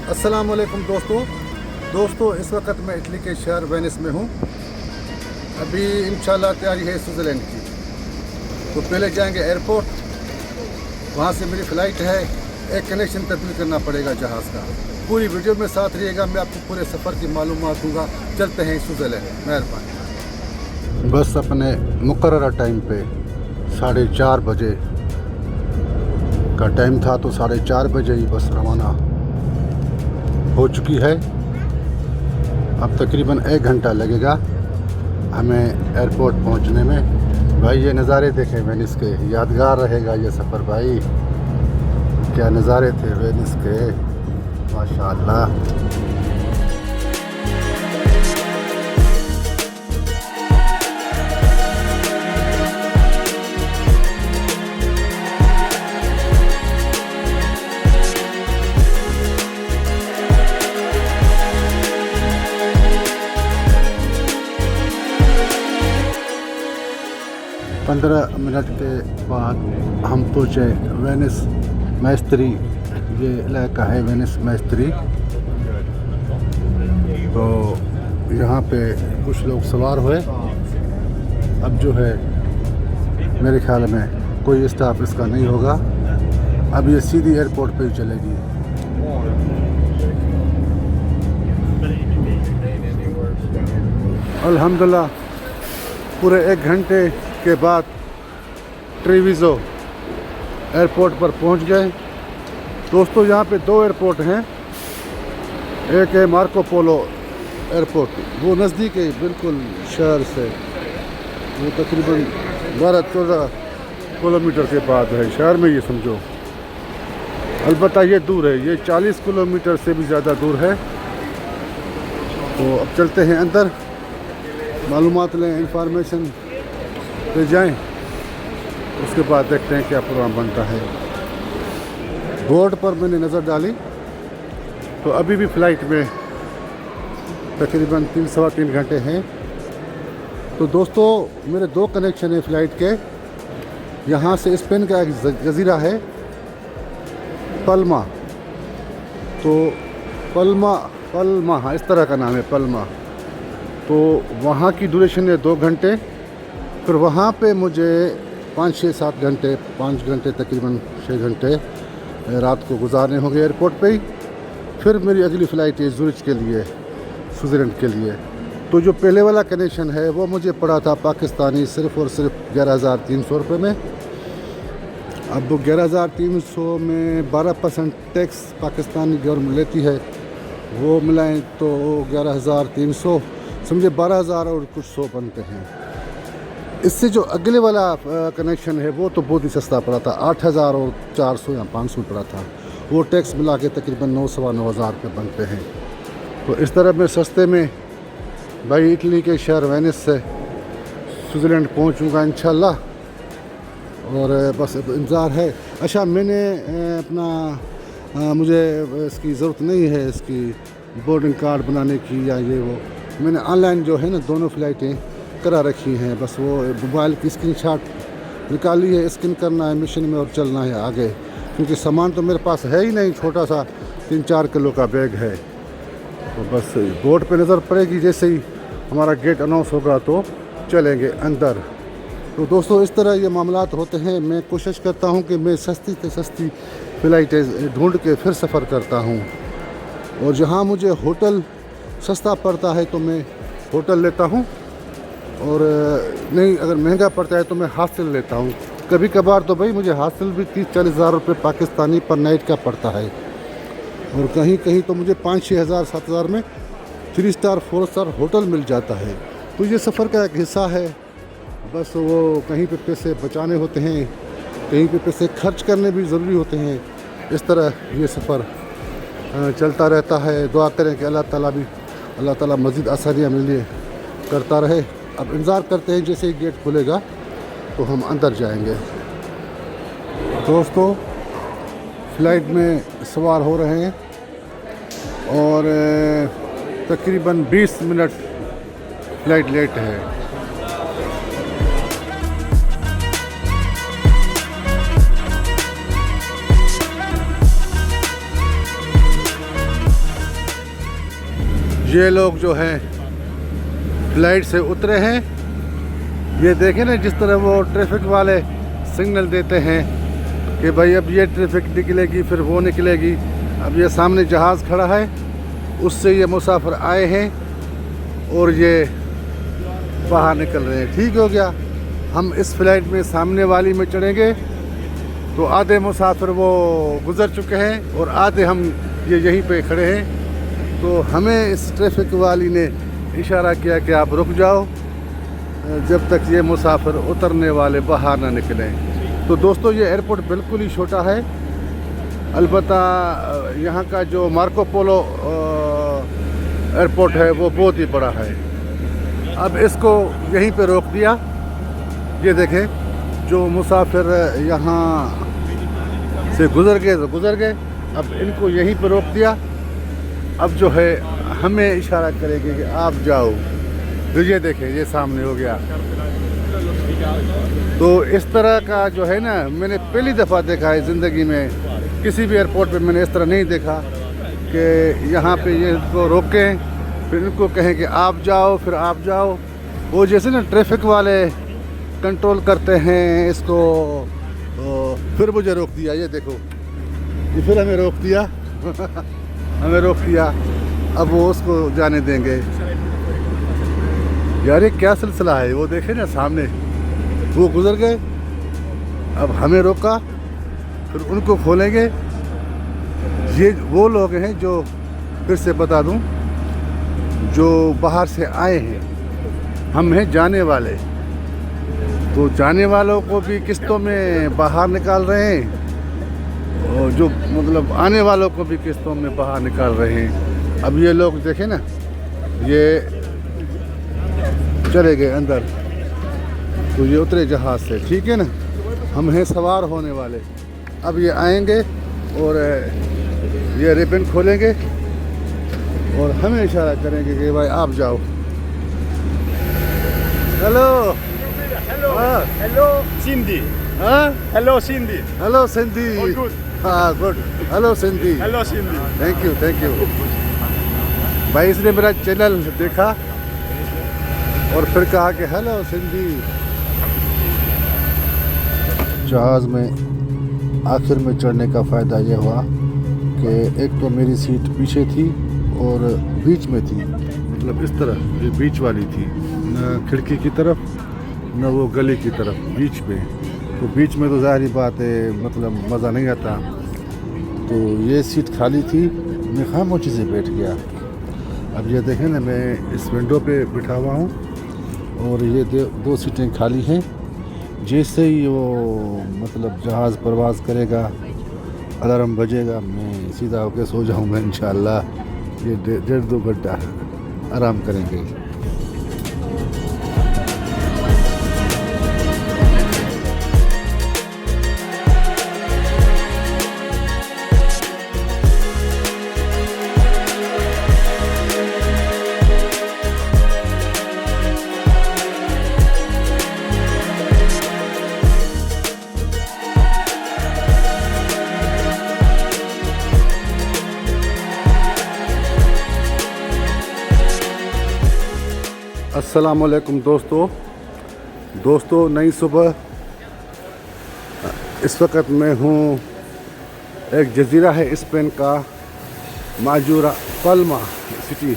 अस्सलाम वालेकुम दोस्तों इस वक्त मैं इटली के शहर वेनिस में हूँ। अभी इंशाल्लाह तैयारी है स्विट्ज़रलैंड की, तो पहले जाएंगे एयरपोर्ट, वहाँ से मेरी फ़्लाइट है। एक कनेक्शन तब्दील करना पड़ेगा जहाज़ का। पूरी वीडियो में साथ रहिएगा, मैं आपको पूरे सफ़र की मालूमात दूँगा। चलते हैं स्विट्ज़रलैंड। मेहरबानी। बस अपने मुकर्ररा टाइम पे 4:30 बजे का टाइम था, तो 4:30 बजे ही बस रवाना हो चुकी है। अब तकरीबन 1 घंटा लगेगा हमें एयरपोर्ट पहुंचने में। भाई ये नज़ारे देखें वेनिस के, यादगार रहेगा ये सफ़र। भाई क्या नज़ारे थे वेनिस के, माशाअल्लाह। 15 मिनट के बाद हम पहुँचे वेनिस मैस्त्री। ये इलाका है वेनिस मैस्त्री। तो यहाँ पे कुछ लोग सवार हुए। अब जो है मेरे ख्याल में कोई स्टाफ इसका नहीं होगा। अब ये सीधी एयरपोर्ट पे ही चलेगी। अल्हम्दुलिल्लाह पूरे 1 घंटे के बाद ट्रेविज़ो एयरपोर्ट पर पहुंच गए। दोस्तों यहाँ पे 2 एयरपोर्ट हैं। एक है मार्को पोलो एयरपोर्ट, वो नज़दीक है बिल्कुल शहर से, वो तकरीबन 12-14 किलोमीटर के बाद है शहर में, ये समझो। अलबत्ता ये दूर है, ये 40 किलोमीटर से भी ज़्यादा दूर है। तो अब चलते हैं अंदर, मालूमात लें, इंफॉर्मेशन ले जाएं, उसके बाद देखते हैं क्या प्रोग्राम बनता है। बोर्ड पर मैंने नज़र डाली तो अभी भी फ़्लाइट में तकरीबन 3-3.25 घंटे हैं। तो दोस्तों मेरे 2 कनेक्शन हैं फ़्लाइट के। यहाँ से स्पेन का एक जज़ीरा है पल्मा, तो पल्मा हाँ इस तरह का नाम है, पल्मा। तो वहाँ की ड्यूरेशन है 2 घंटे। फिर वहाँ पे मुझे 5-6-7 घंटे, 5 घंटे तकरीबन 6 घंटे रात को गुजारने होंगे एयरपोर्ट पे ही। फिर मेरी अगली फ़्लाइट है ज़ुरिच के लिए, स्विट्ज़रलैंड के लिए। तो जो पहले वाला कनेक्शन है वो मुझे पड़ा था पाकिस्तानी सिर्फ़ और सिर्फ 11,300 रुपये में। अब 11,300 में 12% टैक्स पाकिस्तानी गवर्नमेंट लेती है, वो मिलाएं तो 11,300, समझे 12,000 और कुछ 100 बनते हैं। इससे जो अगले वाला कनेक्शन है वो तो बहुत ही सस्ता पड़ा था, 8,400 या 500 पड़ा था। वो टैक्स मिला के तकरीबन 9-9,500 रुपये बनते हैं। तो इस तरह मैं सस्ते में भाई इटली के शहर वेनिस से स्विट्ज़रलैंड पहुंचूंगा इंशाल्लाह। और बस इंतज़ार है। अच्छा मैंने अपना मुझे इसकी ज़रूरत नहीं है इसकी बोर्डिंग कार्ड बनाने की या ये वो, मैंने ऑनलाइन जो है ना दोनों फ़्लाइटें करा रखी हैं। बस वो मोबाइल की स्क्रीनशॉट निकाली है, स्कैन करना है मिशन में और चलना है आगे, क्योंकि सामान तो मेरे पास है ही नहीं, छोटा सा 3-4 किलो का बैग है। तो बस बोर्ड पे नज़र पड़ेगी, जैसे ही हमारा गेट अनाउंस होगा तो चलेंगे अंदर। तो दोस्तों इस तरह ये मामलात होते हैं। मैं कोशिश करता हूँ कि मैं सस्ती से सस्ती फ़्लाइटें ढूंढ के फिर सफ़र करता हूँ, और जहाँ मुझे होटल सस्ता पड़ता है तो मैं होटल लेता हूँ, और नहीं अगर महंगा पड़ता है तो मैं हॉस्टल लेता हूँ। कभी कभार तो भाई मुझे हॉस्टल भी 30-40 हज़ार रुपये पाकिस्तानी पर नाइट का पड़ता है, और कहीं कहीं तो मुझे 5-6 हज़ार 7 हज़ार में 3 स्टार 4 स्टार होटल मिल जाता है। तो ये सफ़र का एक हिस्सा है। बस वो कहीं पे पैसे बचाने होते हैं, कहीं पे पैसे खर्च करने भी ज़रूरी होते हैं। इस तरह ये सफ़र चलता रहता है। दुआ करें कि अल्लाह ताला मज़ीद आसानियाँ मिले करता रहे। अब इंतज़ार करते हैं, जैसे ही गेट खुलेगा तो हम अंदर जाएंगे। दोस्तों फ़्लाइट में सवार हो रहे हैं और तकरीबन 20 मिनट फ़्लाइट लेट है। ये लोग जो हैं फ्लाइट से उतरे हैं। ये देखें ना, जिस तरह वो ट्रैफिक वाले सिग्नल देते हैं कि भाई अब ये ट्रैफिक निकलेगी, फिर वो निकलेगी। अब ये सामने जहाज़ खड़ा है, उससे ये मुसाफिर आए हैं और ये बाहर निकल रहे हैं। ठीक हो गया। हम इस फ्लाइट में सामने वाली में चढ़ेंगे तो आधे मुसाफिर वो गुज़र चुके हैं और आधे हम ये यहीं पे खड़े हैं। तो हमें इस ट्रैफिक वाली ने इशारा किया कि आप रुक जाओ जब तक ये मुसाफिर उतरने वाले बाहर ना निकलें। तो दोस्तों, ये एयरपोर्ट बिल्कुल ही छोटा है। अलबत्ता यहाँ का जो मार्को पोलो एयरपोर्ट है वो बहुत ही बड़ा है। अब इसको यहीं पे रोक दिया। ये देखें, जो मुसाफिर यहाँ से गुज़र गए तो गुज़र गए। अब इनको यहीं पे रोक दिया। अब जो है हमें इशारा करेंगे कि आप जाओ। तो ये देखें, ये सामने हो गया। तो इस तरह का जो है ना, मैंने पहली दफ़ा देखा है ज़िंदगी में, किसी भी एयरपोर्ट पे मैंने इस तरह नहीं देखा कि यहाँ पे ये इनको रोकें, फिर इनको कहें कि आप जाओ, फिर आप जाओ। वो जैसे ना ट्रैफिक वाले कंट्रोल करते हैं इसको। फिर मुझे रोक दिया। ये देखो, ये फिर हमें रोक दिया हमें रोक दिया। अब वो उसको जाने देंगे। यार ये क्या सिलसिला है। वो देखे ना सामने, वो गुज़र गए, अब हमें रोका, फिर उनको खोलेंगे। ये वो लोग हैं जो, फिर से बता दूं, जो बाहर से आए हैं। हम हैं जाने वाले। तो जाने वालों को भी किस्तों में बाहर निकाल रहे हैं और जो मतलब आने वालों को भी किस्तों में बाहर निकाल रहे हैं। अब ये लोग देखें ना, ये चले गए अंदर, तो ये उतरे जहाज़ से। ठीक है ना, हम हैं सवार होने वाले। अब ये आएंगे और ये रिबन खोलेंगे और हमें इशारा करेंगे कि भाई आप जाओ। Hello Hello, Cindy. हाँ, Hello, Cindy. Hello Sindhi. All good. हाँ, good. Hello Sindhi. Hello, Cindy. Thank you, thank you. भाई इसने मेरा चैनल देखा और फिर कहा कि हेलो सिंधी। जहाज़ में आखिर में चढ़ने का फ़ायदा ये हुआ कि एक तो मेरी सीट पीछे थी और बीच में थी, मतलब इस तरह ये बीच वाली थी, न खिड़की की तरफ न वो गली की तरफ, बीच में। तो बीच में तो ज़ाहिर बात है मतलब मज़ा नहीं आता। तो ये सीट खाली थी, मैं खामोशी से बैठ गया। अब ये देखें ना, मैं इस विंडो पे बिठा हुआ हूँ और ये दो सीटें खाली हैं। जैसे ही वो मतलब जहाज़ परवाज़ करेगा, अलार्म बजेगा, मैं सीधा होकर सो जाऊँगा इंशाअल्लाह। ये 1.5-2 घंटा आराम करेंगे। अस्सलामुअलैकुम दोस्तों, नई सुबह। इस वक्त मैं हूँ, एक जज़ीरा है स्पेन का, माजूरा, पल्मा सिटी।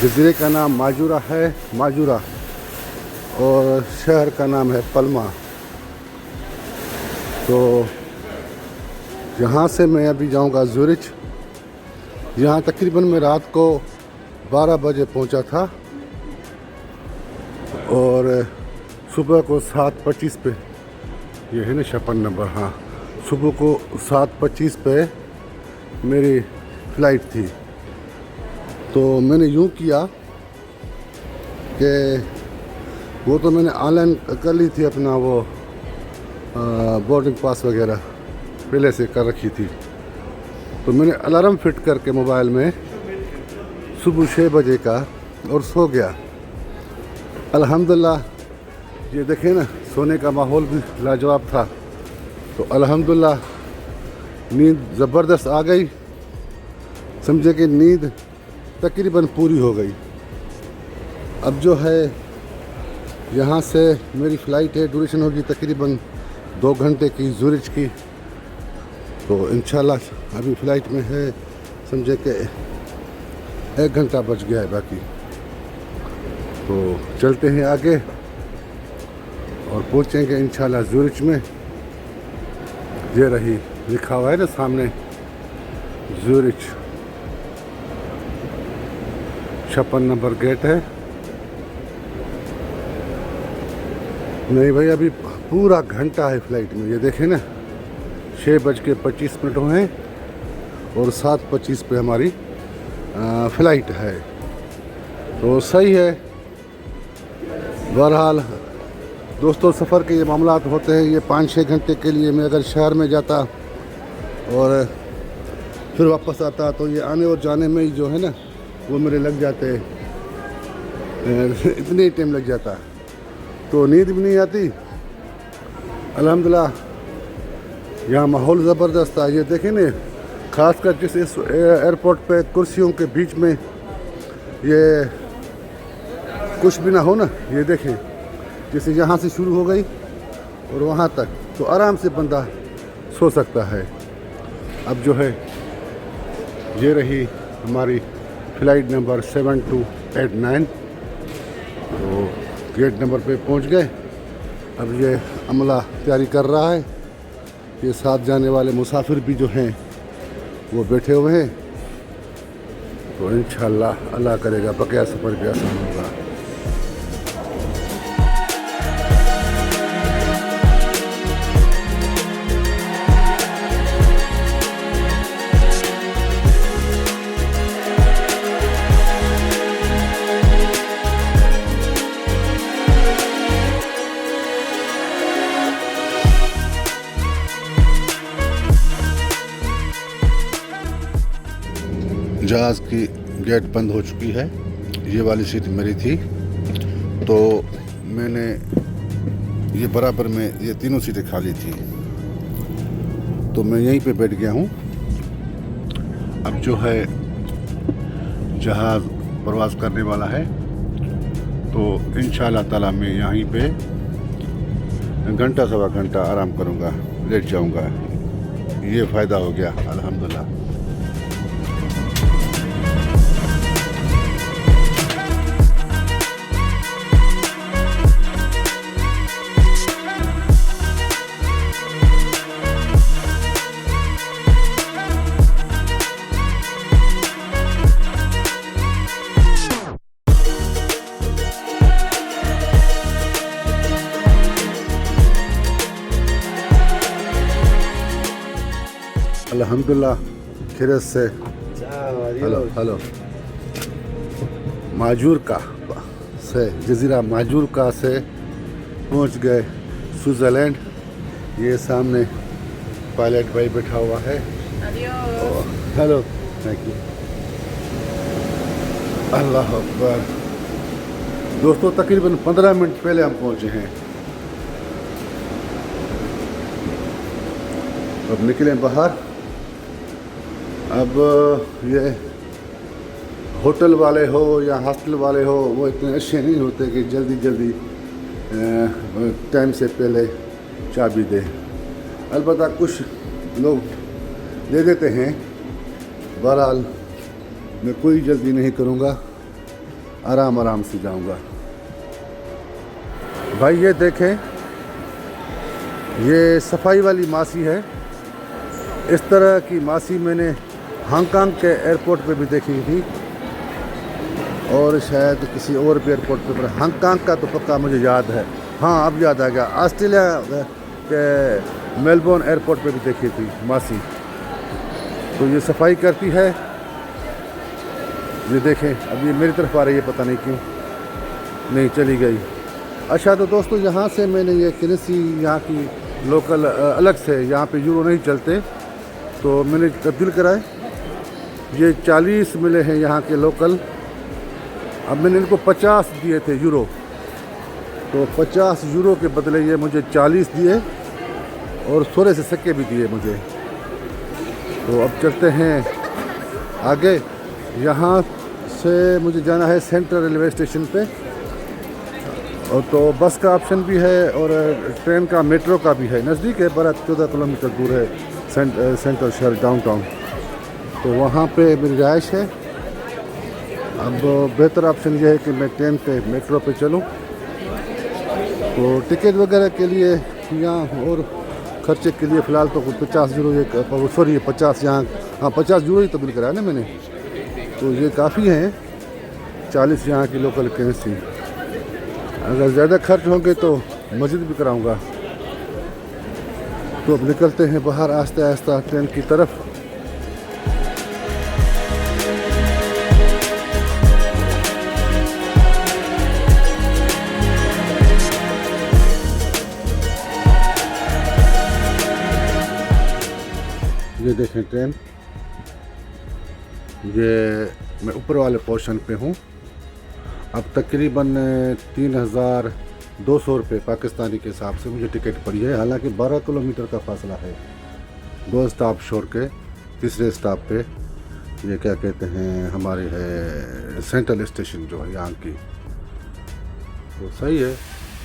जज़ीरे का नाम माजूरा है, माजूरा, और शहर का नाम है पल्मा। तो यहाँ से मैं अभी जाऊँगा ज़ुरिच। यहाँ तकरीबन मैं रात को 12 बजे पहुँचा था और सुबह को 7:25 पे, ये है ना 56 नंबर, हाँ, सुबह को 7:25 पे मेरी फ़्लाइट थी। तो मैंने यूँ किया कि वो तो मैंने ऑनलाइन कर ली थी, अपना वो बोर्डिंग पास वगैरह पहले से कर रखी थी। तो मैंने अलार्म फिट करके मोबाइल में सुबह 6 बजे का और सो गया। अल्हम्दुलिल्लाह, ये देखें ना, सोने का माहौल भी लाजवाब था। तो अल्हम्दुलिल्लाह नींद ज़बरदस्त आ गई। समझे कि नींद तकरीबन पूरी हो गई। अब जो है यहाँ से मेरी फ़्लाइट है, ड्यूरेशन होगी तकरीबन 2 घंटे की ज़ूरिच की। तो इंशाल्लाह अभी फ़्लाइट में है, समझे कि 1 घंटा बच गया है बाकी। तो चलते हैं आगे और पहुँचेंगे इंशाल्लाह ज़ूरिच में। ये रही लिखा हुआ है ना सामने ज़ूरिच, 56 नंबर गेट है। नहीं भाई, अभी पूरा घंटा है फ़्लाइट में। ये देखें ना, 6:25 हुए हैं और 7:25 पे हमारी फ़्लाइट है। तो सही है। बहरहाल दोस्तों, सफ़र के ये मामलात होते हैं। ये 5-6 घंटे के लिए मैं अगर शहर में जाता और फिर वापस आता तो ये आने और जाने में ही जो है ना वो मेरे लग जाते, इतने ही टाइम लग जाता, तो नींद भी नहीं आती। अल्हम्दुलिल्लाह यहाँ माहौल ज़बरदस्त है। ये देखें ना, ख़ासकर जिस इस एयरपोर्ट पे कुर्सियों के बीच में ये कुछ भी ना हो ना, ये देखें, जैसे यहाँ से शुरू हो गई और वहाँ तक, तो आराम से बंदा सो सकता है। अब जो है ये रही हमारी फ़्लाइट नंबर 7289। तो गेट नंबर पे पहुँच गए। अब ये अमला तैयारी कर रहा है। ये साथ जाने वाले मुसाफिर भी जो हैं वो बैठे हुए हैं। तो इंशाल्लाह अल्लाह करेगा बकाया सफ़र भी आसान होगा। जहाज़ की गेट बंद हो चुकी है। ये वाली सीट मेरी थी, तो मैंने ये बराबर में ये तीनों सीटें खाली थी, तो मैं यहीं पे बैठ गया हूँ। अब जो है जहाज़ प्रवास करने वाला है, तो इंशाल्लाह ताला मैं यहीं पे घंटा सवा घंटा आराम करूँगा, लेट जाऊँगा। ये फ़ायदा हो गया अल्हम्दुलिल्लाह। अल्हम्दुलिल्लाह खैरियत से। Hello hello. माजोर्का से, जज़ीरा माजोर्का से पहुंच गए स्विट्ज़रलैंड। ये सामने पायलट भाई बैठा हुआ है। Hello, thank you. अल्लाह अकबर। दोस्तों, तकरीबन 15 मिनट पहले हम पहुंचे हैं। अब निकले बाहर। अब ये होटल वाले हो या हॉस्टल वाले हो, वो इतने अच्छे नहीं होते कि जल्दी जल्दी टाइम से पहले चाबी दे। अलबत्ता कुछ लोग दे देते हैं। बहरहाल मैं कोई जल्दी नहीं करूँगा, आराम आराम से जाऊँगा। भाई ये देखें, ये सफाई वाली मासी है। इस तरह की मासी मैंने हांगकांग के एयरपोर्ट पे भी देखी थी और शायद किसी और भी एयरपोर्ट पे, पर हांगकांग का तो पक्का मुझे याद है। हाँ, अब याद आ गया, ऑस्ट्रेलिया के मेलबोर्न एयरपोर्ट पे भी देखी थी मासी। तो ये सफाई करती है। ये देखें, अब ये मेरी तरफ आ रही है, पता नहीं क्यों नहीं चली गई। अच्छा, तो दोस्तों यहाँ से मैंने ये करेंसी यहाँ की लोकल अलग से, यहाँ पे यूरो नहीं चलते, तो मैंने तब्दील कराए। ये 40 मिले हैं यहाँ के लोकल। अब मैंने इनको 50 दिए थे यूरो, तो 50 यूरो के बदले ये मुझे 40 दिए और थोड़े से सिक्के भी दिए मुझे। तो अब चलते हैं आगे। यहाँ से मुझे जाना है सेंट्रल रेलवे स्टेशन पे, और तो बस का ऑप्शन भी है और ट्रेन का मेट्रो का भी है। नज़दीक है, 12-14 किलोमीटर दूर है सेंट्रल शहर डाउनटाउन। तो वहाँ पे मेरी रिहाइश है। अब बेहतर ऑप्शन ये है कि मैं ट्रेन पे मेट्रो पे चलूँ। तो टिकट वगैरह के लिए यहाँ और खर्चे के लिए फ़िलहाल तो 50 यूरो, सॉरी 50 यहाँ, हाँ 50 यूरो ही तो बिल कराया ना मैंने, तो ये काफ़ी है। 40 यहाँ की लोकल करेंसी। अगर ज़्यादा खर्च होंगे तो मस्जिद भी कराऊंगा। तो अब निकलते हैं बाहर आहिस्ता आहिस्ता ट्रेन की तरफ। ये देखें ट्रेन, ये मैं ऊपर वाले पोर्शन पे हूँ। अब तकरीबन 3200 रुपये पाकिस्तानी के हिसाब से मुझे टिकट पड़ी है। हालांकि 12 किलोमीटर का फासला है 2 स्टॉप छोड़ के। तीसरे स्टॉप पे ये क्या कहते हैं, हमारे है सेंट्रल स्टेशन जो है यहाँ की, तो सही है।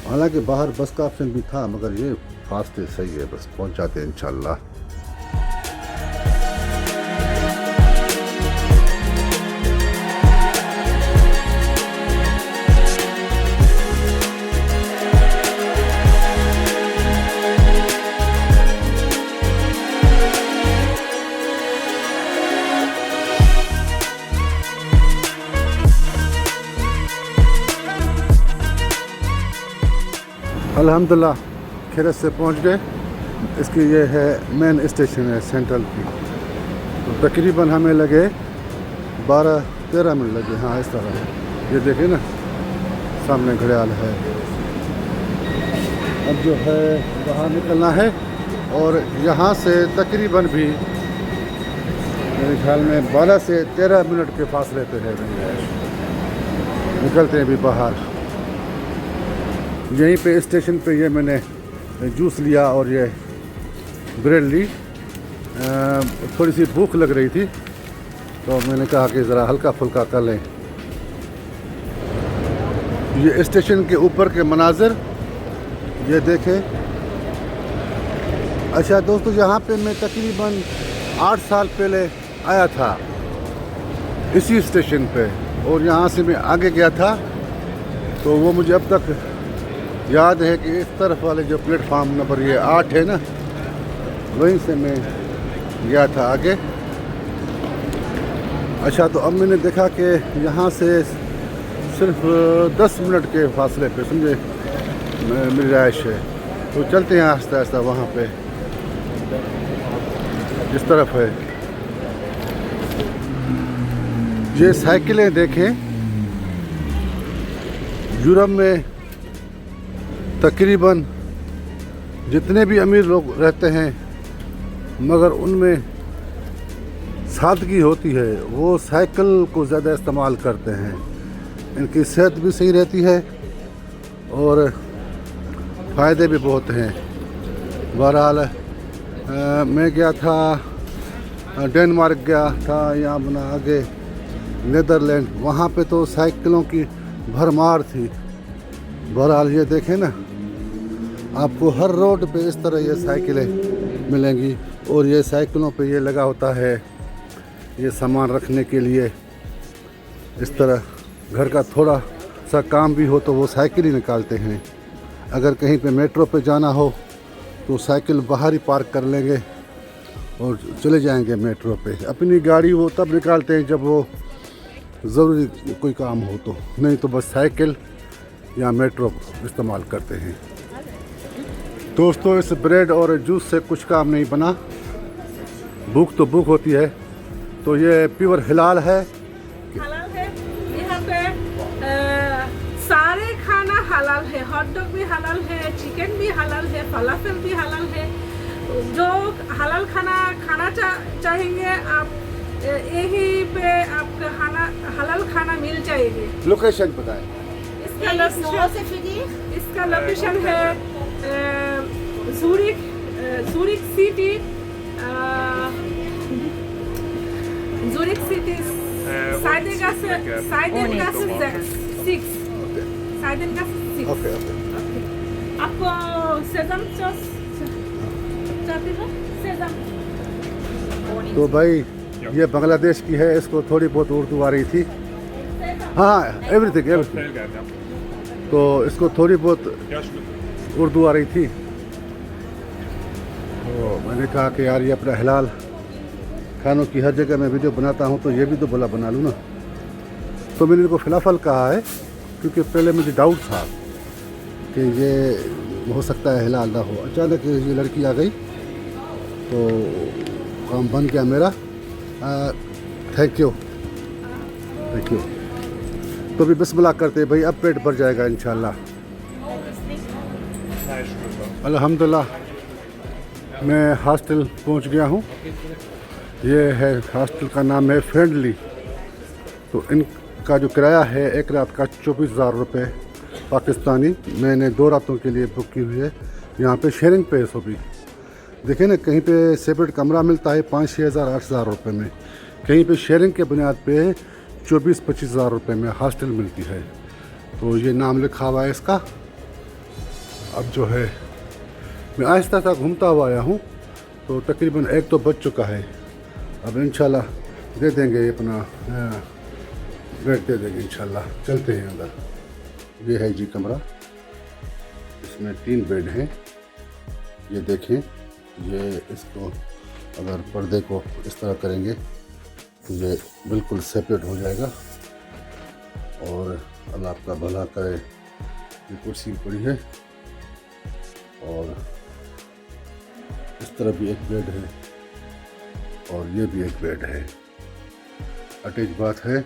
हालांकि बाहर बस का ऑप्शन भी था, मगर ये फास्ट है, सही है। बस पहुँच जाते हैं इंशाल्लाह। अल्हम्दुलिल्लाह खैरियत से पहुंच गए। इसकी ये है मेन स्टेशन है सेंट्रल की। तो तकरीबन हमें लगे 12-13 मिनट लगे। हाँ इस तरह ये देखे ना, सामने घड़ियाल है। अब जो है बाहर निकलना है, और यहाँ से तकरीबन भी मेरे ख्याल में 12 से 13 मिनट के फासले पे है। निकलते हैं अभी बाहर। यहीं पे स्टेशन पे ये मैंने जूस लिया और ये ब्रेड ली। थोड़ी सी भूख लग रही थी, तो मैंने कहा कि ज़रा हल्का फुल्का कर लें। ये स्टेशन के ऊपर के मनाज़र ये देखें। अच्छा दोस्तों, यहाँ पे मैं तकरीबन 8 साल पहले आया था इसी स्टेशन पे, और यहाँ से मैं आगे गया था। तो वो मुझे अब तक याद है कि इस तरफ वाले जो प्लेटफार्म नंबर ये 8 है ना, वहीं से मैं गया था आगे। अच्छा, तो अब मैंने देखा कि यहाँ से सिर्फ 10 मिनट के फासले पे समझे मेरी रिहाइश है। तो चलते हैं आहिस्ता आहिस्ता वहाँ पे, इस तरफ है। ये साइकिलें देखें, यूरोप में तकरीबन जितने भी अमीर लोग रहते हैं, मगर उनमें सादगी होती है, वो साइकिल को ज़्यादा इस्तेमाल करते हैं। इनकी सेहत भी सही रहती है और फ़ायदे भी बहुत हैं। बहरहाल मैं गया था डेनमार्क, गया था यहाँ बना आगे नीदरलैंड, वहाँ पे तो साइकिलों की भरमार थी। बहरहाल ये देखें ना, आपको हर रोड पे इस तरह ये साइकिलें मिलेंगी, और ये साइकिलों पे ये लगा होता है ये सामान रखने के लिए। इस तरह घर का थोड़ा सा काम भी हो तो वो साइकिल ही निकालते हैं। अगर कहीं पे मेट्रो पे जाना हो तो साइकिल बाहर ही पार्क कर लेंगे और चले जाएंगे मेट्रो पे। अपनी गाड़ी वो तब निकालते हैं जब वो ज़रूरी कोई काम हो, तो नहीं तो बस साइकिल या मेट्रो इस्तेमाल करते हैं। दोस्तों, इस ब्रेड और जूस से कुछ काम नहीं बना। भूख तो भूख होती है। तो ये प्योर हलाल है। हलाल है यहाँ पे, सारे खाना हलाल है। हॉट डॉग भी हलाल है, चिकन भी हलाल है, फलाफल भी हलाल है। जो हलाल खाना चाहेंगे आप, यहीं पे आपको हलाल खाना मिल जाएगी। लोकेशन बताएं। इसका लोकेशन है Zurich city Seidengasse 6. Seidengasse 6. Okay okay आपको सेजम सॉस चाहते हो? सेजम। तो भाई ये बांग्लादेश की है, इसको थोड़ी बहुत उर्दू आ रही थी। हाँ एवरीथिंग एवरीथिंग। तो इसको थोड़ी बहुत उर्दू आ रही थी, तो मैंने कहा कि यार ये अपना हलाल खानों की हर जगह मैं वीडियो बनाता हूँ, तो ये भी तो बोला बना लूँ ना। तो मैंने इनको फलाफल कहा है, क्योंकि पहले मुझे डाउट था कि ये हो सकता है हलाल ना हो। अचानक ये लड़की आ गई तो काम बन गया मेरा। Thank you thank you. तो भी बिस्मिल्लाह करते भाई, अब पेट भर जाएगा इंशाल्लाह। अल्हम्दुलिल्लाह मैं हॉस्टल पहुंच गया हूं। ये है हॉस्टल का नाम है फ्रेंडली। तो इनका जो किराया है एक रात का 24,000 रुपये पाकिस्तानी। मैंने 2 रातों के लिए बुक की हुई है। यहाँ पे शेयरिंग पे हो भी, देखिए ना, कहीं पे सेपरेट कमरा मिलता है 5-6 हज़ार 8,000 रुपये में, कहीं पे शेयरिंग के बुनियाद पे 24-25 हज़ार रुपये में हॉस्टल मिलती है। तो ये नाम लिखा हुआ है इसका। अब जो है मैं आहिस्ता आहिस्ता घूमता हुआ आया हूँ, तो तकरीबन 1 तो बज चुका है। अब इंशाल्लाह दे देंगे अपना बेड दे देंगे इंशाल्लाह। चलते हैं अंदर। ये है जी कमरा, इसमें 3 बेड हैं। ये देखें, ये इसको अगर पर्दे को इस तरह करेंगे तो ये बिल्कुल सेपरेट हो जाएगा। और अल्लाह आपका भला करे। ये कुर्सी पड़ी है और इस तरफ भी एक बेड है और ये भी एक बेड है। अटैच बाथ है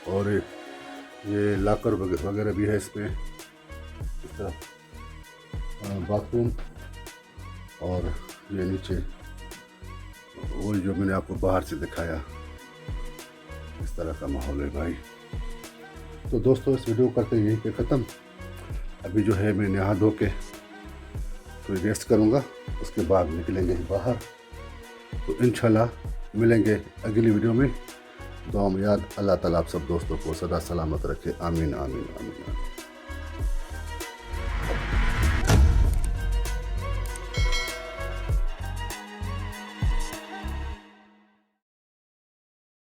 और ये लॉकर वगैरह भी है इसमें। इस तरफ बाथरूम और ये नीचे वही जो मैंने आपको बाहर से दिखाया, इस तरह का माहौल है भाई। तो दोस्तों इस वीडियो करते यहीं पे ख़त्म। अभी जो है मैं नहा धो के थोड़ी रेस्ट करूँगा, उसके बाद निकलेंगे बाहर। तो इंशाल्लाह मिलेंगे अगली वीडियो में। दुआ में याद, अल्लाह ताला आप सब दोस्तों को सदा सलामत रखे। आमीन आमीन आमीन आमीन।